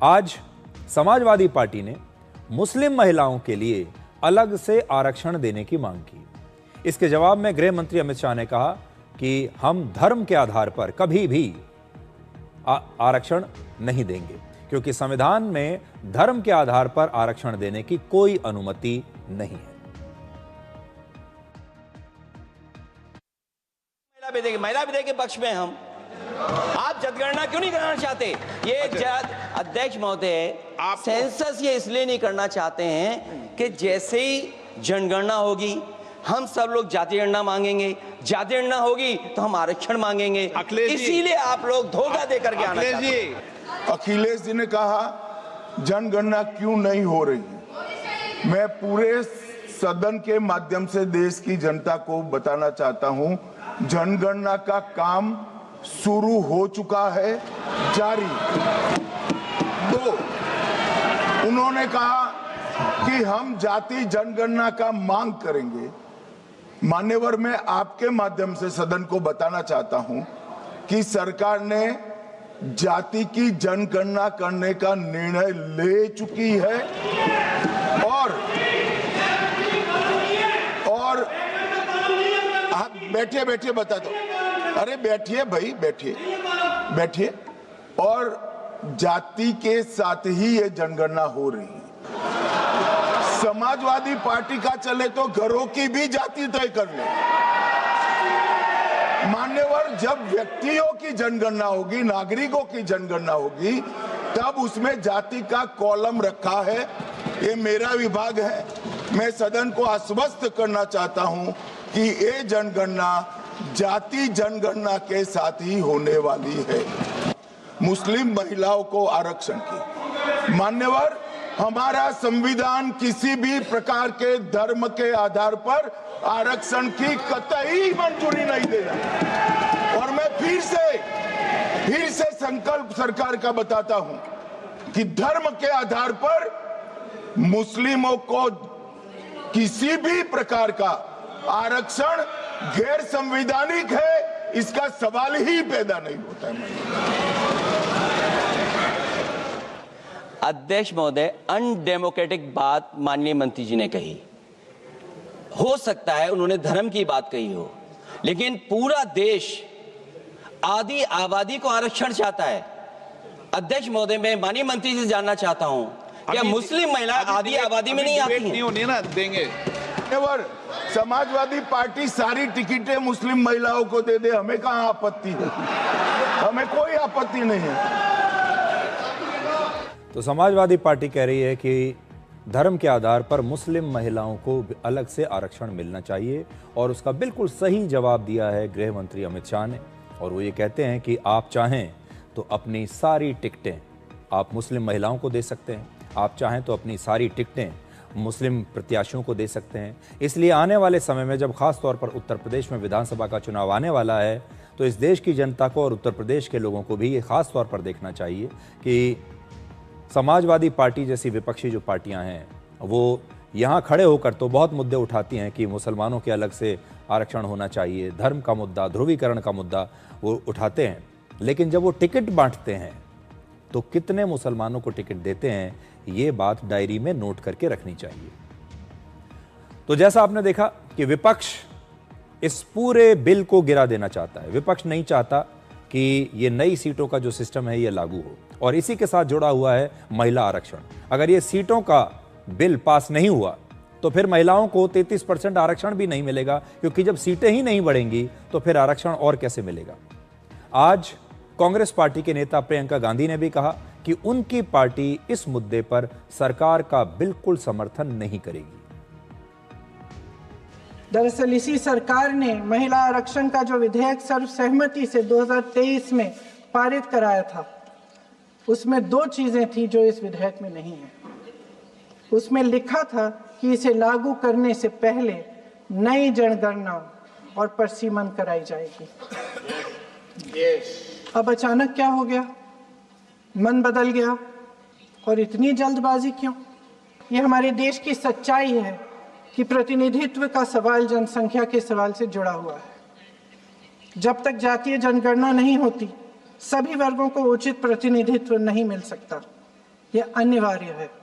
आज समाजवादी पार्टी ने मुस्लिम महिलाओं के लिए अलग से आरक्षण देने की मांग की। इसके जवाब में गृह मंत्री अमित शाह ने कहा कि हम धर्म के आधार पर कभी भी आरक्षण नहीं देंगे, क्योंकि संविधान में धर्म के आधार पर आरक्षण देने की कोई अनुमति नहीं है। महिला विधेयक के पक्ष में हम, आप जनगणना क्यों नहीं कराना चाहते? ये अध्यक्ष महोदय, सेंसस ये इसलिए नहीं करना चाहते हैं कि जैसे ही जनगणना होगी हम सब लोग जातीय गणना मांगेंगे, जातीय गणना होगी तो हम आरक्षण मांगेंगे, इसीलिए आप लोग धोखा देकर के आना चाहते हैं। अखिलेश जी ने कहा जनगणना क्यों नहीं हो रही। मैं पूरे सदन के माध्यम से देश की जनता को बताना चाहता हूं, जनगणना का काम शुरू हो चुका है, जारी। दो, उन्होंने कहा कि हम जाति जनगणना का मांग करेंगे। मान्यवर, मैं आपके माध्यम से सदन को बताना चाहता हूं कि सरकार ने जाति की जनगणना करने का निर्णय ले चुकी है और आप बैठिए बैठिए बता दो। अरे बैठिए भाई, बैठिए। और जाति के साथ ही ये जनगणना हो रही है। समाजवादी पार्टी का चले तो घरों की भी जाति तय कर ले। मान्यवर, जब व्यक्तियों की जनगणना होगी, नागरिकों की जनगणना होगी, तब उसमें जाति का कॉलम रखा है। ये मेरा विभाग है। मैं सदन को आश्वस्त करना चाहता हूं कि ये जनगणना जाति जनगणना के साथ ही होने वाली है। मुस्लिम महिलाओं को आरक्षण की, मान्यवर, हमारा संविधान किसी भी प्रकार के धर्म के आधार पर आरक्षण की कतई मंजूरी नहीं देगा। और मैं फिर से संकल्प सरकार का बताता हूं कि धर्म के आधार पर मुस्लिमों को किसी भी प्रकार का आरक्षण गैर संवैधानिक है, इसका सवाल ही पैदा नहीं होता है। अध्यक्ष महोदय, अनडेमोक्रेटिक बात माननीय मंत्री जी ने कही। हो सकता है उन्होंने धर्म की बात कही हो, लेकिन पूरा देश आदि आबादी को आरक्षण चाहता है। अध्यक्ष महोदय, मैं माननीय मंत्री जी से जानना चाहता हूं, क्या मुस्लिम महिला आदि आबादी में नहीं आती हैं? नहीं होनी ना, देंगे। समाजवादी पार्टी सारी टिकटें मुस्लिम महिलाओं को दे दे, हमें कहां आपत्ति है? हमें कोई आपत्ति नहीं है। तो समाजवादी पार्टी कह रही है कि धर्म के आधार पर मुस्लिम महिलाओं को अलग से आरक्षण मिलना चाहिए, और उसका बिल्कुल सही जवाब दिया है गृह मंत्री अमित शाह ने। और वो ये कहते हैं कि आप चाहें तो अपनी सारी टिकटें आप मुस्लिम महिलाओं को दे सकते हैं, आप चाहें तो अपनी सारी टिकटें मुस्लिम प्रत्याशियों को दे सकते हैं। इसलिए आने वाले समय में जब खास तौर पर उत्तर प्रदेश में विधानसभा का चुनाव आने वाला है, तो इस देश की जनता को और उत्तर प्रदेश के लोगों को भी ये खास तौर पर देखना चाहिए कि समाजवादी पार्टी जैसी विपक्षी जो पार्टियां हैं, वो यहाँ खड़े होकर तो बहुत मुद्दे उठाती हैं कि मुसलमानों के अलग से आरक्षण होना चाहिए, धर्म का मुद्दा, ध्रुवीकरण का मुद्दा वो उठाते हैं, लेकिन जब वो टिकट बांटते हैं तो कितने मुसलमानों को टिकट देते हैं, ये बात डायरी में नोट करके रखनी चाहिए। तो जैसा आपने देखा कि विपक्ष इस पूरे बिल को गिरा देना चाहता है। विपक्ष नहीं चाहता कि ये नई सीटों का जो सिस्टम है ये लागू हो, और इसी के साथ जुड़ा हुआ है महिला आरक्षण। अगर ये सीटों का बिल पास नहीं हुआ तो फिर महिलाओं को 33% आरक्षण भी नहीं मिलेगा, क्योंकि जब सीटें ही नहीं बढ़ेंगी तो फिर आरक्षण और कैसे मिलेगा। आज कांग्रेस पार्टी के नेता प्रियंका गांधी ने भी कहा कि उनकी पार्टी इस मुद्दे पर सरकार का बिल्कुल समर्थन नहीं करेगी। दरअसल इसी सरकार ने महिला आरक्षण का जो विधेयक सर्वसहमति से 2023 में पारित कराया था, उसमें दो चीजें थी जो इस विधेयक में नहीं है। उसमें लिखा था कि इसे लागू करने से पहले नई जनगणना और परसीमन कराई जाएगी। अब अचानक क्या हो गया? मन बदल गया, और इतनी जल्दबाजी क्यों? ये हमारे देश की सच्चाई है कि प्रतिनिधित्व का सवाल जनसंख्या के सवाल से जुड़ा हुआ है। जब तक जातीय जनगणना नहीं होती, सभी वर्गों को उचित प्रतिनिधित्व नहीं मिल सकता। ये अनिवार्य है।